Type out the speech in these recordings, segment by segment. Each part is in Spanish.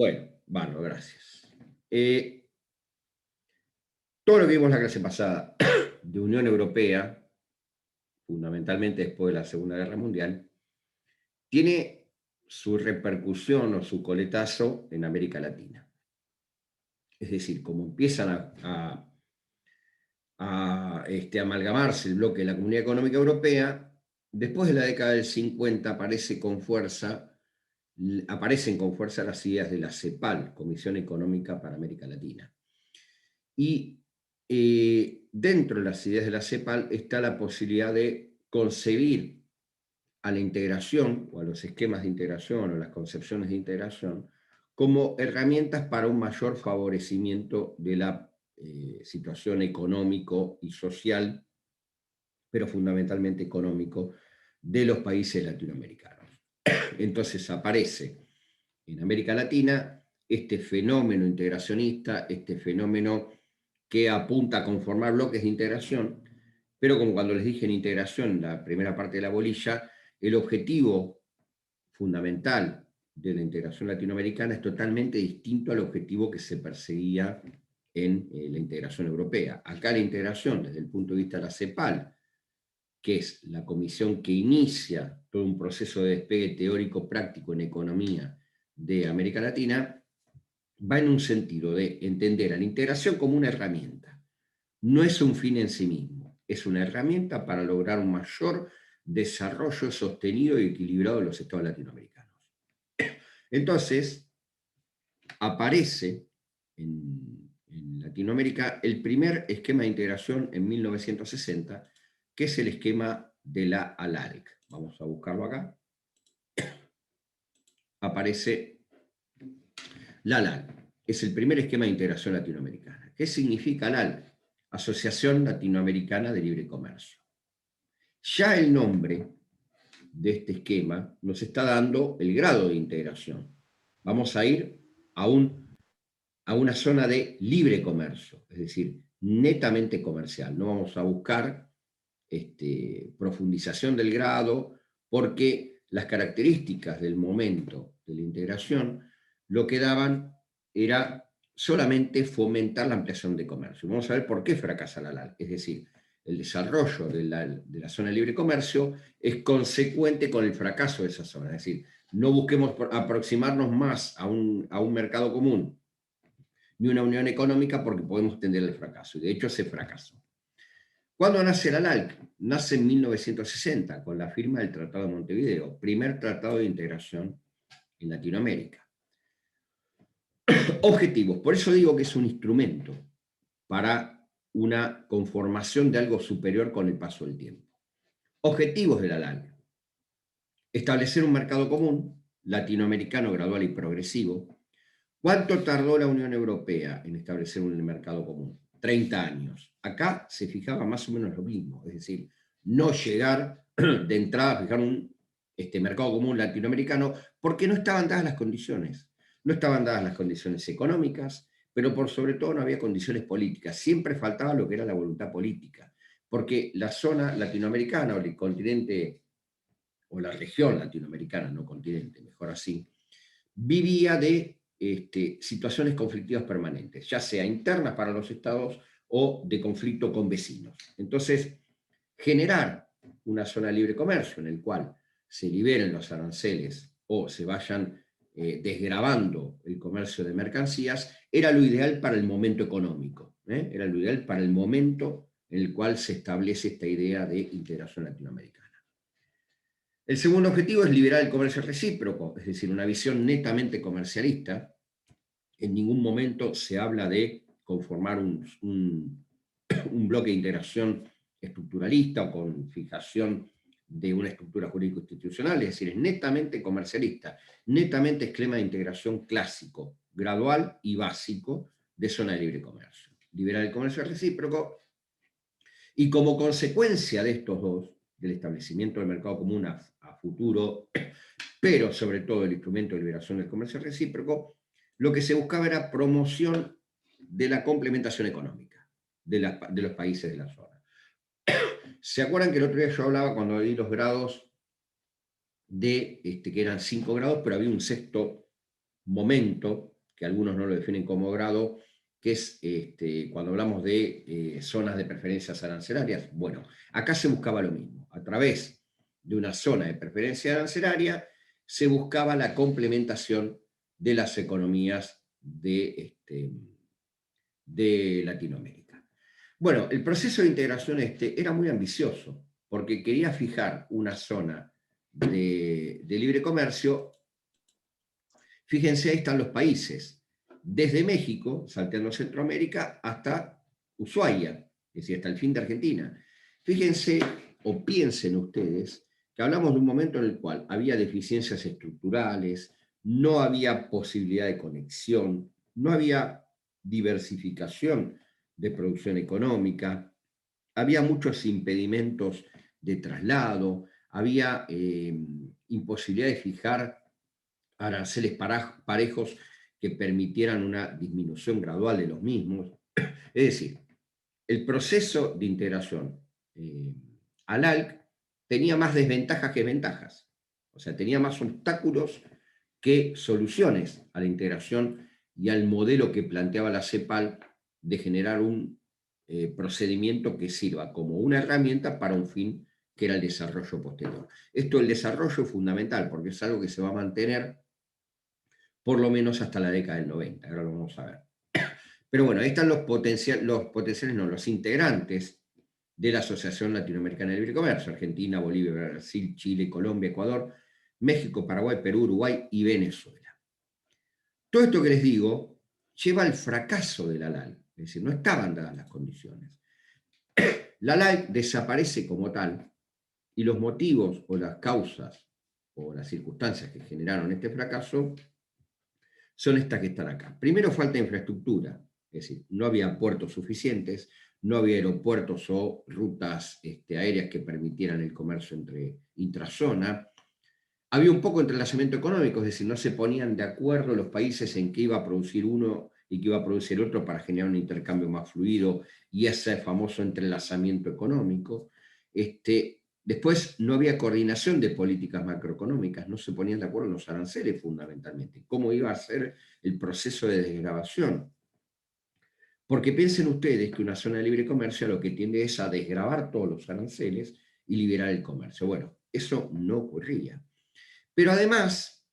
Bueno, bárbaro, gracias. Todo lo que vimos la clase pasada de Unión Europea, fundamentalmente después de la Segunda Guerra Mundial, tiene su repercusión o su coletazo en América Latina. Es decir, como empiezan amalgamarse el bloque de la Comunidad Económica Europea, después de la década del 50 aparecen con fuerza las ideas de la CEPAL, Comisión Económica para América Latina. Y dentro de las ideas de la CEPAL está la posibilidad de concebir a la integración o a los esquemas de integración o las concepciones de integración como herramientas para un mayor favorecimiento de la situación económico y social, pero fundamentalmente económico, de los países latinoamericanos. Entonces aparece en América Latina este fenómeno integracionista, este fenómeno que apunta a conformar bloques de integración, pero como cuando les dije en integración, la primera parte de la bolilla, el objetivo fundamental de la integración latinoamericana es totalmente distinto al objetivo que se perseguía en la integración europea. Acá la integración, desde el punto de vista de la CEPAL, que es la comisión que inicia todo un proceso de despegue teórico práctico en economía de América Latina, va en un sentido de entender a la integración como una herramienta. No es un fin en sí mismo, es una herramienta para lograr un mayor desarrollo sostenido y equilibrado de los estados latinoamericanos. Entonces, aparece en Latinoamérica el primer esquema de integración en 1960, que es el esquema de la ALALC. Vamos a buscarlo acá. Aparece la ALALC. Es el primer esquema de integración latinoamericana. ¿Qué significa ALALC? Asociación Latinoamericana de Libre Comercio. Ya el nombre de este esquema nos está dando el grado de integración. Vamos a ir a una zona de libre comercio, es decir, netamente comercial. No vamos a buscar profundización del grado, porque las características del momento de la integración lo que daban era solamente fomentar la ampliación de comercio. Vamos a ver por qué fracasa la LAL. Es decir, el desarrollo de la zona de libre comercio es consecuente con el fracaso de esa zona. Es decir, no busquemos aproximarnos más a un mercado común ni una unión económica porque podemos tender al fracaso. Y de hecho se fracasó. ¿Cuándo nace la LALC? Nace en 1960 con la firma del Tratado de Montevideo, primer tratado de integración en Latinoamérica. Objetivos, por eso digo que es un instrumento para una conformación de algo superior con el paso del tiempo. Objetivos de la LALC: establecer un mercado común, latinoamericano, gradual y progresivo. ¿Cuánto tardó la Unión Europea en establecer un mercado común? 30 años. Acá se fijaba más o menos lo mismo, es decir, no llegar de entrada a fijar un mercado común latinoamericano porque no estaban dadas las condiciones. No estaban dadas las condiciones económicas, pero por sobre todo no había condiciones políticas. Siempre faltaba lo que era la voluntad política, porque la zona latinoamericana o el continente o la región latinoamericana, no continente, mejor así, vivía de situaciones conflictivas permanentes, ya sea internas para los estados o de conflicto con vecinos. Entonces, generar una zona de libre comercio en el cual se liberen los aranceles o se vayan desgravando el comercio de mercancías, era lo ideal para el momento económico, era lo ideal para el momento en el cual se establece esta idea de integración latinoamericana. El segundo objetivo es liberar el comercio recíproco, es decir, una visión netamente comercialista. En ningún momento se habla de conformar un bloque de integración estructuralista o con fijación de una estructura jurídico-institucional, es decir, es netamente comercialista, netamente esquema de integración clásico, gradual y básico de zona de libre comercio. Liberar el comercio recíproco y como consecuencia de estos dos, del establecimiento del mercado común a futuro, pero sobre todo el instrumento de liberación del comercio recíproco, lo que se buscaba era promoción de la complementación económica de los países de la zona. ¿Se acuerdan que el otro día yo hablaba cuando di los grados que eran 5 grados, pero había un sexto momento que algunos no lo definen como grado, que es cuando hablamos de zonas de preferencias arancelarias. Bueno, acá se buscaba lo mismo. A través de una zona de preferencia arancelaria se buscaba la complementación de las economías de Latinoamérica. Bueno, el proceso de integración era muy ambicioso, porque quería fijar una zona de libre comercio. Fíjense, ahí están los países, desde México, salteando Centroamérica, hasta Ushuaia, es decir, hasta el fin de Argentina. Fíjense o piensen ustedes que hablamos de un momento en el cual había deficiencias estructurales, no había posibilidad de conexión, no había diversificación de producción económica, había muchos impedimentos de traslado, había imposibilidad de fijar aranceles parejos que permitieran una disminución gradual de los mismos. Es decir, el proceso de integración al ALC tenía más desventajas que ventajas. O sea, tenía más obstáculos que soluciones a la integración y al modelo que planteaba la CEPAL de generar un procedimiento que sirva como una herramienta para un fin que era el desarrollo posterior. Esto, el desarrollo es fundamental porque es algo que se va a mantener por lo menos hasta la década del 90, ahora lo vamos a ver. Pero bueno, ahí están los integrantes de la Asociación Latinoamericana de Libre Comercio: Argentina, Bolivia, Brasil, Chile, Colombia, Ecuador, México, Paraguay, Perú, Uruguay y Venezuela. Todo esto que les digo lleva al fracaso de la LAI, es decir, no estaban dadas las condiciones. La LAI desaparece como tal, y los motivos o las causas o las circunstancias que generaron este fracaso son estas que están acá. Primero, falta de infraestructura, es decir, no había puertos suficientes, no había aeropuertos o rutas aéreas que permitieran el comercio entre intrazona. Había un poco de entrelazamiento económico, es decir, no se ponían de acuerdo los países en qué iba a producir uno y qué iba a producir otro para generar un intercambio más fluido y ese famoso entrelazamiento económico. Después no había coordinación de políticas macroeconómicas, no se ponían de acuerdo en los aranceles fundamentalmente, cómo iba a ser el proceso de desgravación. Porque piensen ustedes que una zona de libre comercio lo que tiende es a desgravar todos los aranceles y liberar el comercio. Bueno, eso no ocurría. Pero además,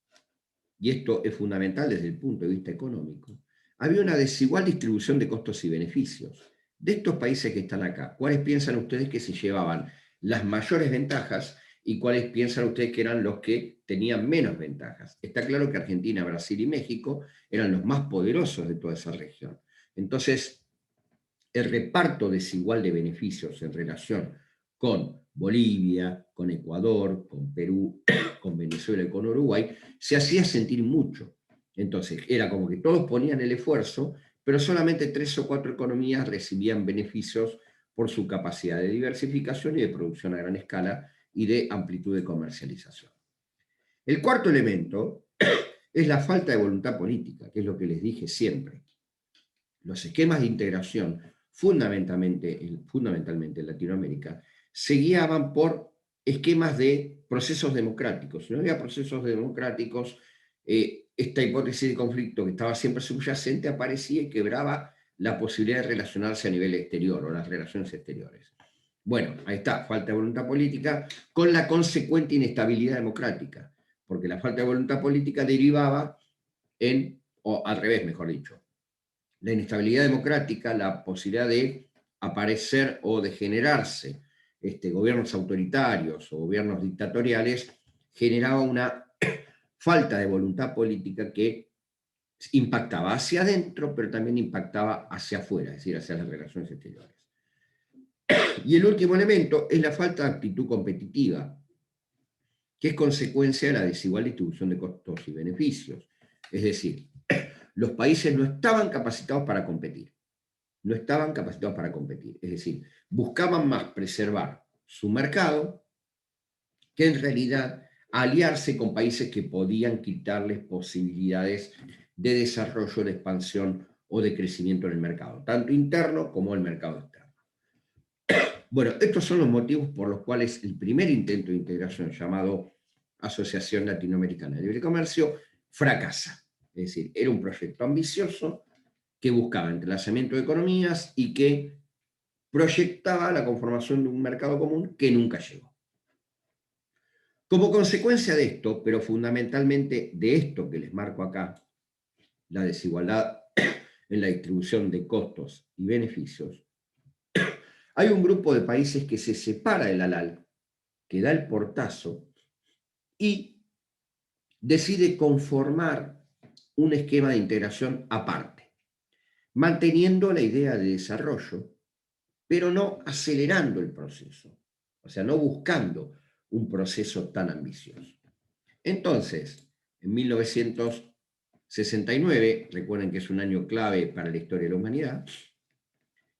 y esto es fundamental desde el punto de vista económico, había una desigual distribución de costos y beneficios. De estos países que están acá, ¿cuáles piensan ustedes que se llevaban las mayores ventajas y cuáles piensan ustedes que eran los que tenían menos ventajas? Está claro que Argentina, Brasil y México eran los más poderosos de toda esa región. Entonces, el reparto desigual de beneficios en relación con Bolivia, con Ecuador, con Perú, con Venezuela y con Uruguay, se hacía sentir mucho. Entonces, era como que todos ponían el esfuerzo, pero solamente 3 o 4 economías recibían beneficios por su capacidad de diversificación y de producción a gran escala y de amplitud de comercialización. El cuarto elemento es la falta de voluntad política, que es lo que les dije siempre. Los esquemas de integración, fundamentalmente en Latinoamérica, se guiaban por esquemas de procesos democráticos. Si no había procesos democráticos, esta hipótesis de conflicto que estaba siempre subyacente aparecía y quebraba la posibilidad de relacionarse a nivel exterior o las relaciones exteriores. Bueno, ahí está, falta de voluntad política con la consecuente inestabilidad democrática, porque la falta de voluntad política derivaba o al revés, mejor dicho, la inestabilidad democrática, la posibilidad de aparecer o de generarse gobiernos autoritarios o gobiernos dictatoriales, generaba una falta de voluntad política que impactaba hacia adentro, pero también impactaba hacia afuera, es decir, hacia las relaciones exteriores. Y el último elemento es la falta de actitud competitiva, que es consecuencia de la desigual distribución de costos y beneficios. Es decir, los países no estaban capacitados para competir. No estaban capacitados para competir. Es decir, buscaban más preservar su mercado que en realidad aliarse con países que podían quitarles posibilidades de desarrollo, de expansión o de crecimiento en el mercado, tanto interno como el mercado externo. Bueno, estos son los motivos por los cuales el primer intento de integración, llamado Asociación Latinoamericana de Libre Comercio, fracasa. Es Es decir, era un proyecto ambicioso que buscaba entrelazamiento de economías y que proyectaba la conformación de un mercado común que nunca llegó. Como consecuencia de esto, pero fundamentalmente de esto que les marco acá, la desigualdad en la distribución de costos y beneficios, hay un grupo de países que se separa del ALAL, que da el portazo y decide conformar un esquema de integración aparte, manteniendo la idea de desarrollo, pero no acelerando el proceso, o sea, no buscando un proceso tan ambicioso. Entonces, en 1969, recuerden que es un año clave para la historia de la humanidad,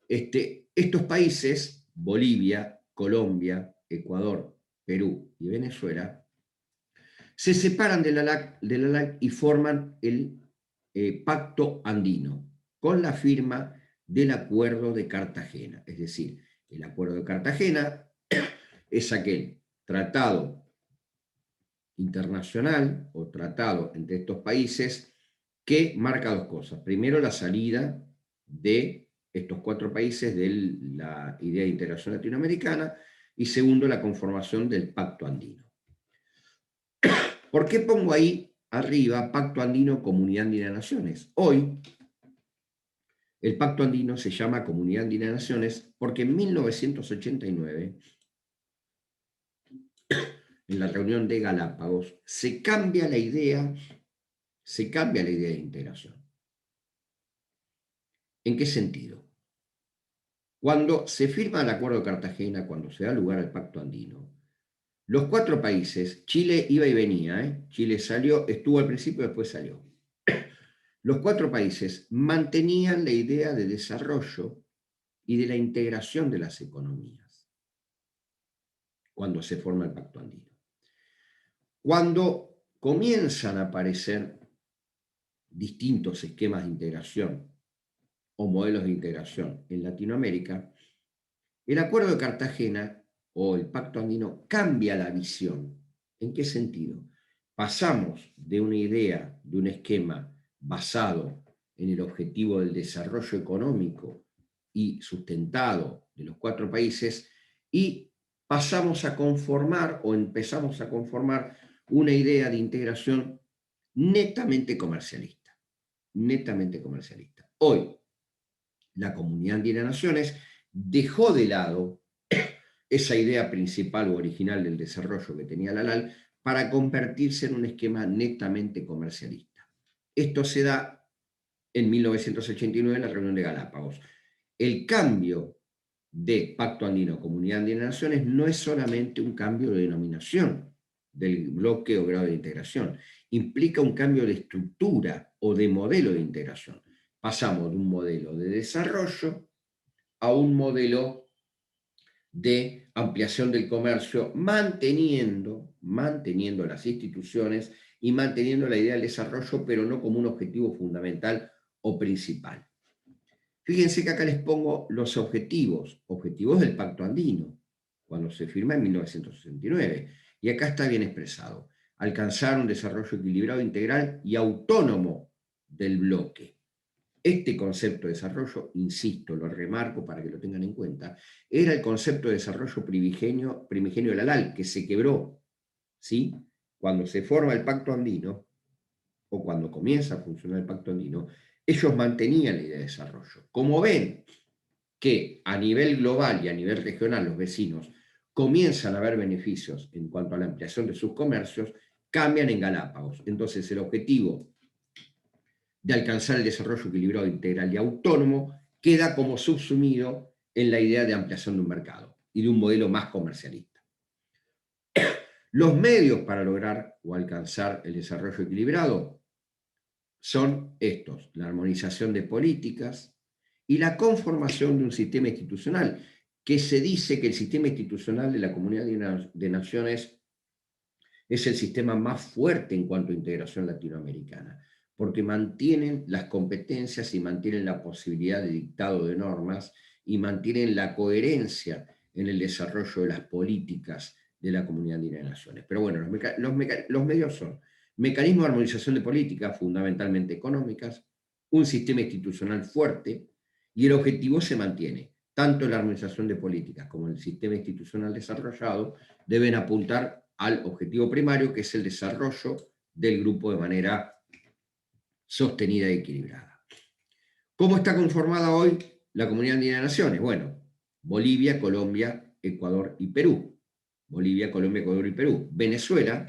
estos países, Bolivia, Colombia, Ecuador, Perú y Venezuela, se separan de la LAC y forman el Pacto Andino, con la firma del Acuerdo de Cartagena. Es decir, el Acuerdo de Cartagena es aquel tratado internacional o tratado entre estos países que marca dos cosas. Primero, la salida de estos 4 países de la idea de integración latinoamericana y segundo, la conformación del Pacto Andino. ¿Por qué pongo ahí arriba Pacto Andino, Comunidad Andina de Naciones? Hoy el Pacto Andino se llama Comunidad Andina de Naciones porque en 1989, en la reunión de Galápagos, se cambia la idea de integración. ¿En qué sentido? Cuando se firma el Acuerdo de Cartagena, cuando se da lugar al Pacto Andino, los 4 países, Chile iba y venía, Chile salió, estuvo al principio, después salió. Los 4 países mantenían la idea de desarrollo y de la integración de las economías cuando se forma el Pacto Andino. Cuando comienzan a aparecer distintos esquemas de integración o modelos de integración en Latinoamérica, el Acuerdo de Cartagena o el Pacto Andino cambia la visión. ¿En qué sentido? Pasamos de una idea, de un esquema basado en el objetivo del desarrollo económico y sustentado de los 4 países y pasamos a conformar o empezamos a conformar una idea de integración netamente comercialista. Netamente comercialista. Hoy, la Comunidad Andina de Naciones dejó de lado esa idea principal o original del desarrollo que tenía la LAL para convertirse en un esquema netamente comercialista. Esto se da en 1989 en la reunión de Galápagos. El cambio de Pacto Andino, Comunidad Andina de Naciones, no es solamente un cambio de denominación del bloque o grado de integración, implica un cambio de estructura o de modelo de integración. Pasamos de un modelo de desarrollo a un modelo de ampliación del comercio, manteniendo las instituciones y manteniendo la idea del desarrollo, pero no como un objetivo fundamental o principal. Fíjense que acá les pongo los objetivos del Pacto Andino, cuando se firma en 1969, y acá está bien expresado: alcanzar un desarrollo equilibrado, integral y autónomo del bloque. Este concepto de desarrollo, insisto, lo remarco para que lo tengan en cuenta, era el concepto de desarrollo primigenio de la LAL, que se quebró, ¿sí? Cuando se forma el Pacto Andino, o cuando comienza a funcionar el Pacto Andino, ellos mantenían la idea de desarrollo. Como ven que a nivel global y a nivel regional los vecinos comienzan a ver beneficios en cuanto a la ampliación de sus comercios, cambian en Galápagos. Entonces el objetivo de alcanzar el desarrollo equilibrado, integral y autónomo queda como subsumido en la idea de ampliación de un mercado y de un modelo más comercialista. Los medios para lograr o alcanzar el desarrollo equilibrado son estos: la armonización de políticas y la conformación de un sistema institucional, que se dice que el sistema institucional de la Comunidad de Naciones es el sistema más fuerte en cuanto a integración latinoamericana, porque mantienen las competencias y mantienen la posibilidad de dictado de normas y mantienen la coherencia en el desarrollo de las políticas de la Comunidad Andina de Naciones. Pero bueno, los medios son mecanismos de armonización de políticas, fundamentalmente económicas, un sistema institucional fuerte, y el objetivo se mantiene. Tanto la armonización de políticas como el sistema institucional desarrollado deben apuntar al objetivo primario, que es el desarrollo del grupo de manera sostenida y equilibrada. ¿Cómo está conformada hoy la Comunidad Andina de Naciones? Bueno, Bolivia, Colombia, Ecuador y Perú. Bolivia, Colombia, Ecuador y Perú. Venezuela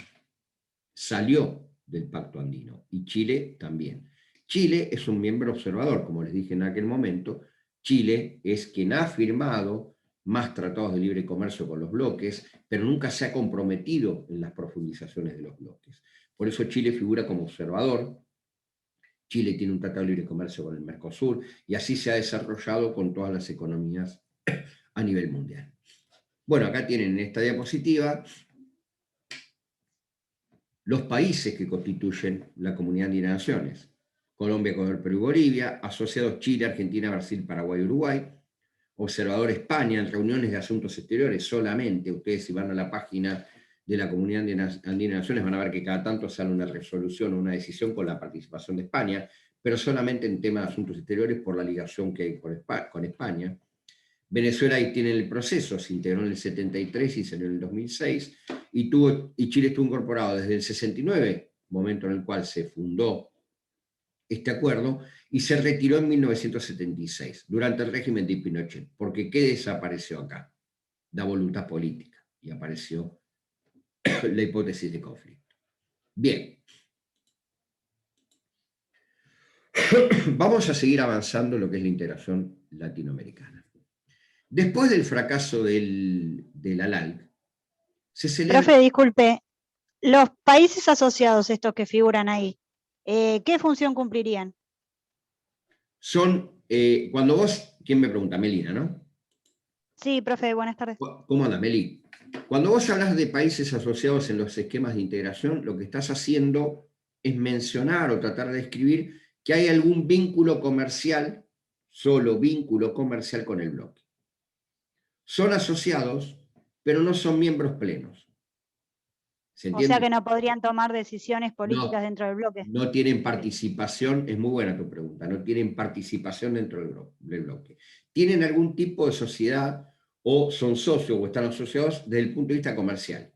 salió del Pacto Andino y Chile también. Chile es un miembro observador, como les dije en aquel momento. Chile es quien ha firmado más tratados de libre comercio con los bloques, pero nunca se ha comprometido en las profundizaciones de los bloques. Por eso Chile figura como observador. Chile tiene un tratado de libre comercio con el Mercosur y así se ha desarrollado con todas las economías a nivel mundial. Bueno, acá tienen en esta diapositiva los países que constituyen la Comunidad Andina de Naciones. Colombia, Ecuador, Perú y Bolivia, asociados Chile, Argentina, Brasil, Paraguay y Uruguay, observador España en reuniones de asuntos exteriores solamente. Ustedes si van a la página de la Comunidad Andina de Naciones van a ver que cada tanto sale una resolución o una decisión con la participación de España, pero solamente en temas de asuntos exteriores por la ligación que hay con España. Venezuela ahí tiene el proceso, se integró en el 73 y salió en el 2006, y Chile estuvo incorporado desde el 69, momento en el cual se fundó este acuerdo, y se retiró en 1976, durante el régimen de Pinochet, porque ¿qué desapareció acá? La voluntad política, y apareció la hipótesis de conflicto. Bien. Vamos a seguir avanzando en lo que es la integración latinoamericana. Después del fracaso del ALALC, se celebra... Profe, disculpe, los países asociados, estos que figuran ahí, ¿qué función cumplirían? Son, cuando vos, ¿quién me pregunta? Melina, ¿no? Sí, profe, buenas tardes. ¿Cómo anda, Meli? Cuando vos hablas de países asociados en los esquemas de integración, lo que estás haciendo es mencionar o tratar de describir que hay algún vínculo comercial, solo vínculo comercial con el bloque. Son asociados, pero no son miembros plenos. ¿Se entiende? O sea que no podrían tomar decisiones políticas No, dentro del bloque. no tienen participación, es muy buena tu pregunta, no tienen participación dentro del bloque. Tienen algún tipo de sociedad o son socios o están asociados desde el punto de vista comercial.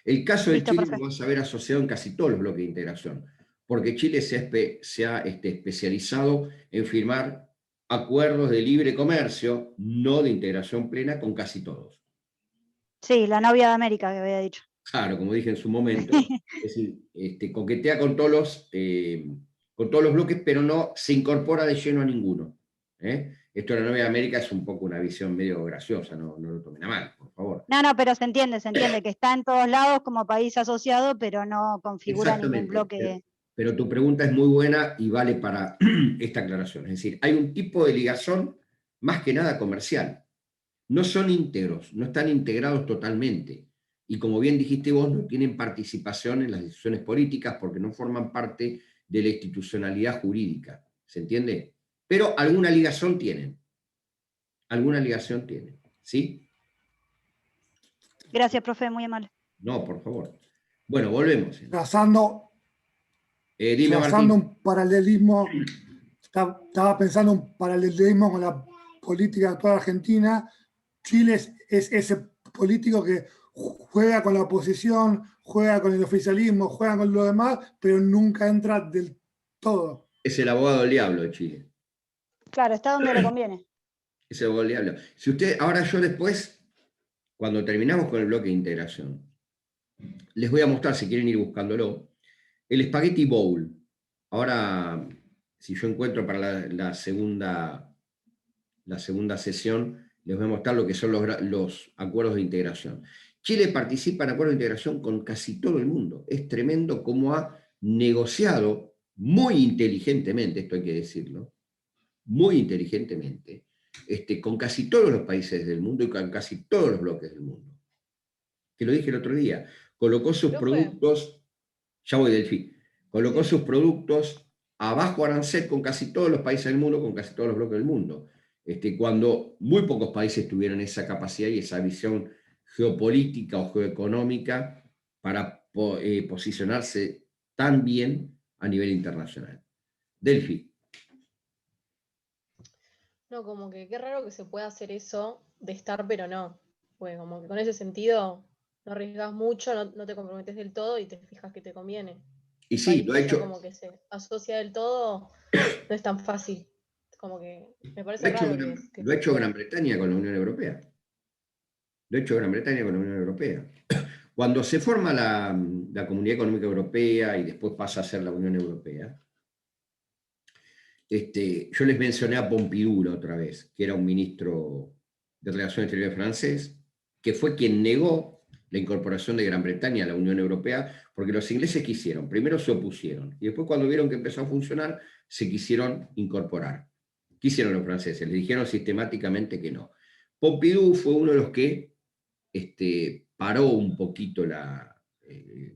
El caso de Listo, Chile profe. lo vas a ver asociado en casi todos los bloques de integración, porque Chile se ha especializado en firmar acuerdos de libre comercio, no de integración plena, con casi todos. Sí, la novia de América que había dicho. Claro, como dije en su momento, es decir, coquetea con todos los bloques, pero no se incorpora de lleno a ninguno. Esto de la Nueva América es un poco una visión medio graciosa, no lo tomen a mal, por favor. No, pero se entiende que está en todos lados como país asociado, pero no configura ningún Exactamente, bloque. pero tu pregunta es muy buena y vale para esta aclaración. Es decir, hay un tipo de ligación más que nada comercial. No son íntegros, no están integrados totalmente. Y como bien dijiste vos, no tienen participación en las decisiones políticas porque no forman parte de la institucionalidad jurídica. ¿Se entiende? Pero alguna ligación tienen. Alguna ligación tienen. ¿Sí? Gracias, profe, muy amable. No, por favor. Bueno, volvemos. Trazando Dime, Martín. un paralelismo, estaba pensando un paralelismo con la política actual argentina. Chile es ese político que juega con la oposición, juega con el oficialismo, juega con lo demás, pero nunca entra del todo. Es el abogado del diablo de Chile. Claro, está donde le conviene. Es el abogado del diablo. Si usted, ahora yo después, cuando terminamos con el bloque de integración, les voy a mostrar, si quieren ir buscándolo, el Spaghetti Bowl. Ahora, si yo encuentro para la segunda sesión, les voy a mostrar lo que son los acuerdos de integración. Chile participa en acuerdos de integración con casi todo el mundo. Es tremendo cómo ha negociado muy inteligentemente, esto hay que decirlo, muy inteligentemente, con casi todos los países del mundo y con casi todos los bloques del mundo. Que lo dije el otro día, colocó sus productos, ya voy Delphi, colocó sus productos a bajo arancel con casi todos los países del mundo, con casi todos los bloques del mundo. Cuando muy pocos países tuvieron esa capacidad y esa visión geopolítica o geoeconómica para posicionarse tan bien a nivel internacional. Delphi. No, como que qué raro que se pueda hacer eso de estar pero no. Pues como que con ese sentido no arriesgas mucho, no te comprometes del todo y te fijas que te conviene. Y Un sí, país lo ha que ya hecho, como que se asocia del todo no es tan fácil. Como que me lo parece ha hecho raro que lo ha se hecho pueda. Gran Bretaña con la Unión Europea. Lo ha hecho Gran Bretaña con la Unión Europea. Cuando se forma la Comunidad Económica Europea y después pasa a ser la Unión Europea, yo les mencioné a Pompidou la otra vez, que era un ministro de Relaciones Exteriores francés, que fue quien negó la incorporación de Gran Bretaña a la Unión Europea, porque los ingleses quisieron, primero se opusieron, y después cuando vieron que empezó a funcionar, se quisieron incorporar. Quisieron los franceses, le dijeron sistemáticamente que no. Pompidou fue uno de los que paró un poquito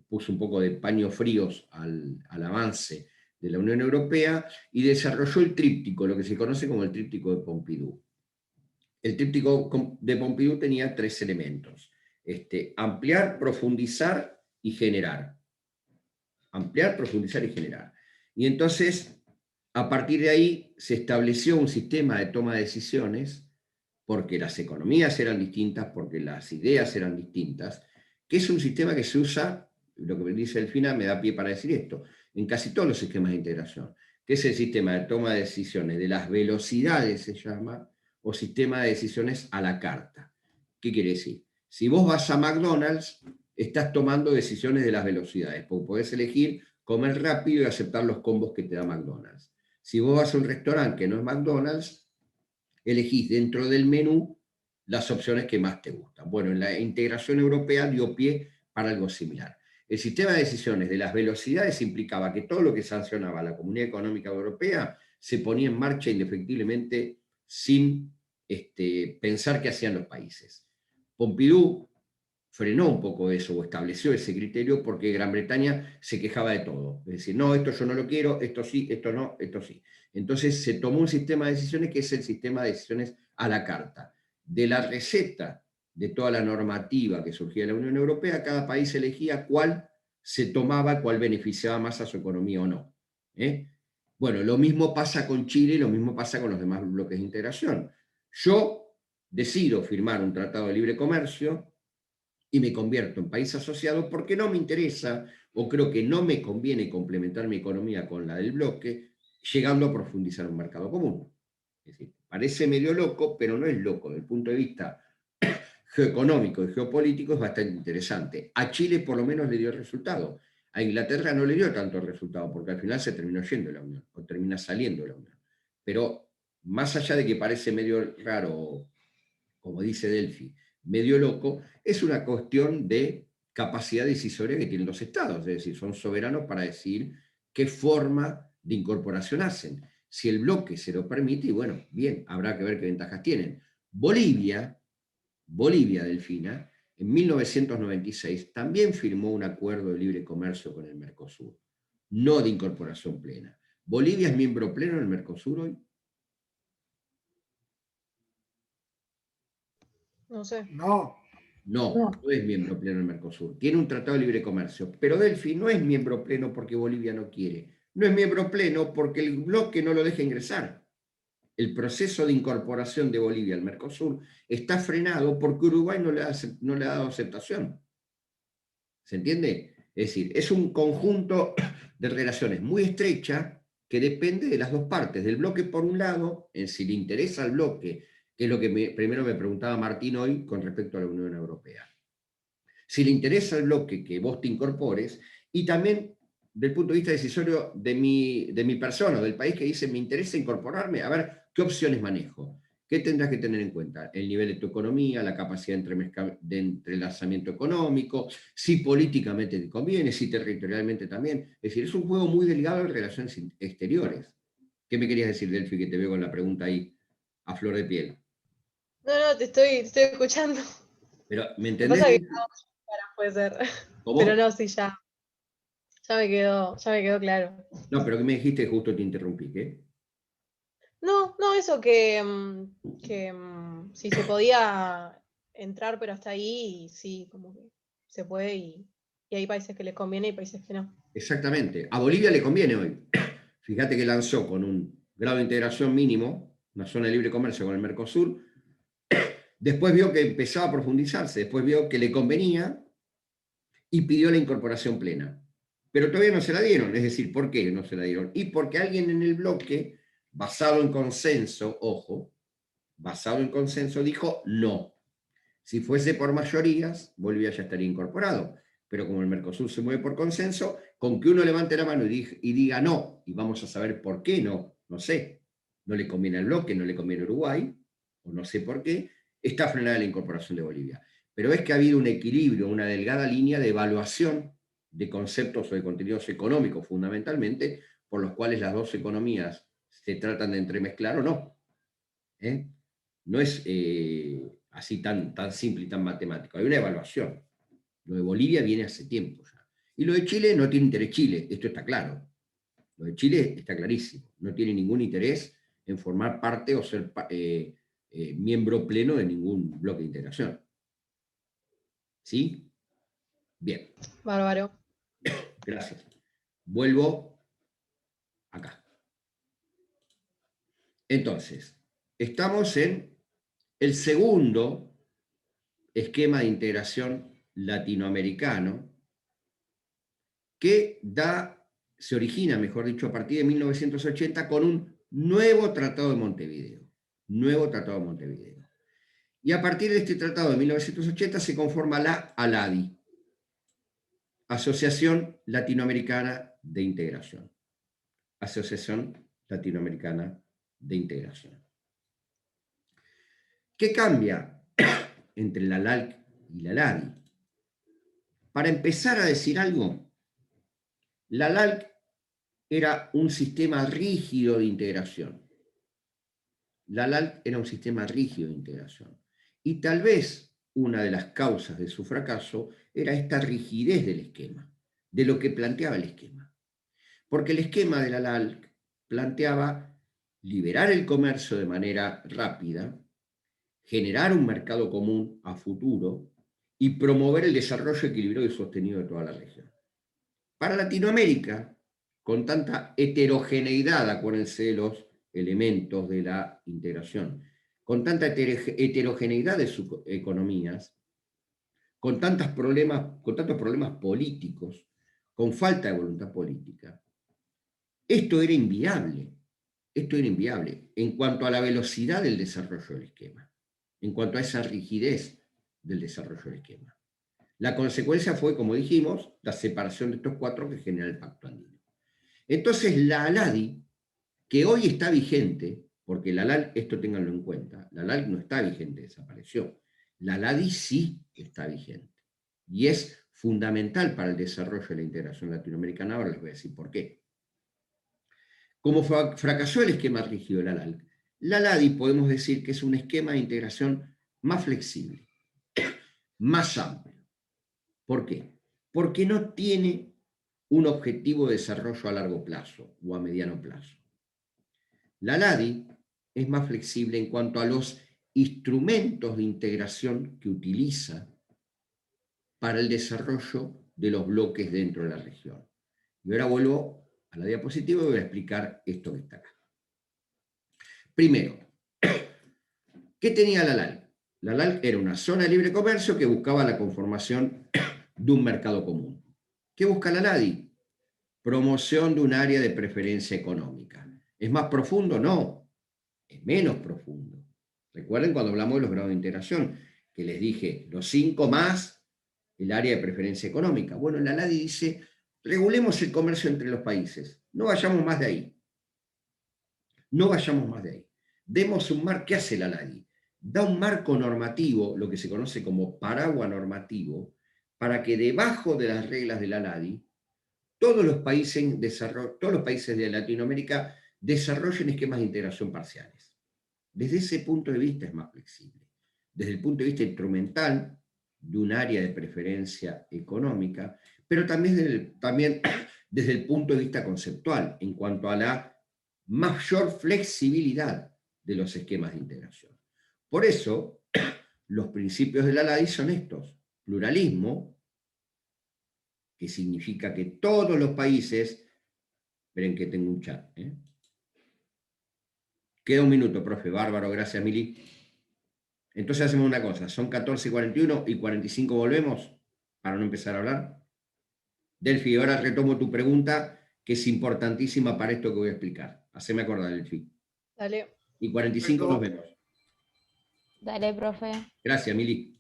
puso un poco de paños fríos al avance de la Unión Europea y desarrolló el tríptico, lo que se conoce como el tríptico de Pompidou. El tríptico de Pompidou tenía 3 elementos: ampliar, profundizar y generar. Ampliar, profundizar y generar. Y entonces, a partir de ahí, se estableció un sistema de toma de decisiones, porque las economías eran distintas, porque las ideas eran distintas, que es un sistema que se usa, lo que me dice Delfina me da pie para decir esto, en casi todos los sistemas de integración, que es el sistema de toma de decisiones de las velocidades, se llama, o sistema de decisiones a la carta. ¿Qué quiere decir? Si vos vas a McDonald's, estás tomando decisiones de las velocidades, porque podés elegir comer rápido y aceptar los combos que te da McDonald's. Si vos vas a un restaurante que no es McDonald's, elegís dentro del menú las opciones que más te gustan. Bueno, en la integración europea dio pie para algo similar. El sistema de decisiones de las velocidades implicaba que todo lo que sancionaba la Comunidad Económica Europea se ponía en marcha indefectiblemente sin pensar qué hacían los países. Pompidou frenó un poco eso o estableció ese criterio porque Gran Bretaña se quejaba de todo. Es decir, no, esto yo no lo quiero, esto sí, esto no, esto sí. Entonces se tomó un sistema de decisiones que es el sistema de decisiones a la carta. De la receta de toda la normativa que surgía de la Unión Europea, cada país elegía cuál se tomaba, cuál beneficiaba más a su economía o no. Bueno, lo mismo pasa con Chile y lo mismo pasa con los demás bloques de integración. Yo decido firmar un tratado de libre comercio y me convierto en país asociado porque no me interesa o creo que no me conviene complementar mi economía con la del bloque, llegando a profundizar un mercado común. Es decir, parece medio loco, pero no es loco. Desde el punto de vista geoeconómico y geopolítico es bastante interesante. A Chile por lo menos le dio resultado. A Inglaterra no le dio tanto resultado, porque al final se terminó yendo de la Unión, o termina saliendo de la Unión. Pero más allá de que parece medio raro, como dice Delphi, medio loco, es una cuestión de capacidad decisoria que tienen los estados, es decir, son soberanos para decir qué forma de incorporación hacen. Si el bloque se lo permite, y bueno, bien, habrá que ver qué ventajas tienen. Bolivia, Delfina, en 1996 también firmó un acuerdo de libre comercio con el Mercosur, no de incorporación plena. ¿Bolivia es miembro pleno del Mercosur hoy? No sé. No, No, no es miembro pleno del Mercosur. Tiene un tratado de libre comercio, pero Delphi no es miembro pleno porque Bolivia no quiere. No es miembro pleno porque el bloque no lo deja ingresar. El proceso de incorporación de Bolivia al Mercosur está frenado porque Uruguay no le ha dado aceptación. ¿Se entiende? Es decir, es un conjunto de relaciones muy estrecha que depende de las dos partes. Del bloque, por un lado, en si le interesa al bloque, que es lo que primero me preguntaba Martín hoy con respecto a la Unión Europea. Si le interesa al bloque que vos te incorpores, y también del punto de vista decisorio de mi persona, del país que dice, me interesa incorporarme, a ver qué opciones manejo. ¿Qué tendrás que tener en cuenta? El nivel de tu economía, la capacidad de entrelazamiento económico, si políticamente te conviene, si territorialmente también. Es decir, es un juego muy delicado en relaciones exteriores. ¿Qué me querías decir, Delphi, que te veo con la pregunta ahí a flor de piel? No, te estoy escuchando. Pero, ¿me Lo que entendés? pasa es que puede ser. Pero ¿Cómo? no, sí, ya me quedó claro. No, pero ¿qué me dijiste? Justo te interrumpí, ¿qué? No, eso que si se podía entrar, pero hasta ahí, y sí, como que se puede y Y hay países que les conviene y países que no. Exactamente. A Bolivia le conviene hoy. Fíjate que lanzó con un grado de integración mínimo, una zona de libre comercio con el Mercosur. Después vio que empezaba a profundizarse, después vio que le convenía y pidió la incorporación plena. Pero todavía no se la dieron. Es decir, ¿por qué no se la dieron? Y porque alguien en el bloque, basado en consenso, ojo, basado en consenso, dijo no. Si fuese por mayorías, Bolivia ya estaría incorporado. Pero como el Mercosur se mueve por consenso, con que uno levante la mano y diga no, y vamos a saber por qué no, no sé, no le conviene al bloque, no le conviene a Uruguay, o no sé por qué, está frenada la incorporación de Bolivia. Pero es que ha habido un equilibrio, una delgada línea de evaluación de conceptos o de contenidos económicos, fundamentalmente, por los cuales las dos economías se tratan de entremezclar o no. No es así tan simple y tan matemático. Hay una evaluación. Lo de Bolivia viene hace tiempo ya. Y lo de Chile no tiene interés Chile, esto está claro. Lo de Chile está clarísimo. No tiene ningún interés en formar parte o ser miembro pleno de ningún bloque de integración. ¿Sí? Bien, Bárbaro. gracias. Vuelvo acá. Entonces, estamos en el segundo esquema de integración latinoamericano que se origina, mejor dicho, a partir de 1980 con un nuevo Tratado de Montevideo. Nuevo Tratado de Montevideo. Y a partir de este tratado de 1980 se conforma la ALADI, Asociación Latinoamericana de Integración. Asociación Latinoamericana de Integración. ¿Qué cambia entre la ALALC y la ALADI? Para empezar a decir algo, la ALALC era un sistema rígido de integración. La ALALC era un sistema rígido de integración. Y tal vez una de las causas de su fracaso era esta rigidez del esquema, de lo que planteaba el esquema. Porque el esquema de la ALALC planteaba liberar el comercio de manera rápida, generar un mercado común a futuro y promover el desarrollo equilibrado y sostenido de toda la región. Para Latinoamérica, con tanta heterogeneidad, acuérdense de los elementos de la integración, con tanta heterogeneidad de sus economías, con tantos problemas políticos, con falta de voluntad política, esto era inviable. Esto era inviable en cuanto a la velocidad del desarrollo del esquema, en cuanto a esa rigidez del desarrollo del esquema. La consecuencia fue, como dijimos, la separación de estos cuatro que genera el Pacto Andino. Entonces, la ALADI, que hoy está vigente, porque la ALALC, esto ténganlo en cuenta, la ALALC no está vigente, desapareció. La ALADI sí está vigente. Y es fundamental para el desarrollo de la integración latinoamericana. Ahora les voy a decir por qué. Como fracasó el esquema rígido de la ALALC, la ALADI podemos decir que es un esquema de integración más flexible, más amplio. ¿Por qué? Porque no tiene un objetivo de desarrollo a largo plazo o a mediano plazo. La ALADI es más flexible en cuanto a los instrumentos de integración que utiliza para el desarrollo de los bloques dentro de la región. Y ahora vuelvo a la diapositiva y voy a explicar esto que está acá. Primero, ¿qué tenía la ALALC? La ALALC era una zona de libre comercio que buscaba la conformación de un mercado común. ¿Qué busca la ALADI? Promoción de un área de preferencia económica. ¿Es más profundo? No, es menos profundo. Recuerden cuando hablamos de los grados de integración, que les dije los 5 más el área de preferencia económica. Bueno, la ALADI dice, regulemos el comercio entre los países, no vayamos más de ahí. No vayamos más de ahí. Demos un marco. ¿Qué hace la ALADI? Da un marco normativo, lo que se conoce como paraguas normativo, para que debajo de las reglas de la ALADI todos los países de Latinoamérica desarrollen esquemas de integración parciales. Desde ese punto de vista es más flexible. Desde el punto de vista instrumental, de un área de preferencia económica, pero también desde el punto de vista conceptual, en cuanto a la mayor flexibilidad de los esquemas de integración. Por eso, los principios de la ALADI son estos: pluralismo, que significa que todos los países, esperen que tengo un chat, Queda un minuto, profe, bárbaro, gracias, Mili. Entonces hacemos una cosa, son 14:41 y 45 volvemos, para no empezar a hablar. Delphi, ahora retomo tu pregunta, que es importantísima para esto que voy a explicar. Haceme acordar, Delphi. Dale. Y 45 nos vemos. Dale, profe. Gracias, Mili.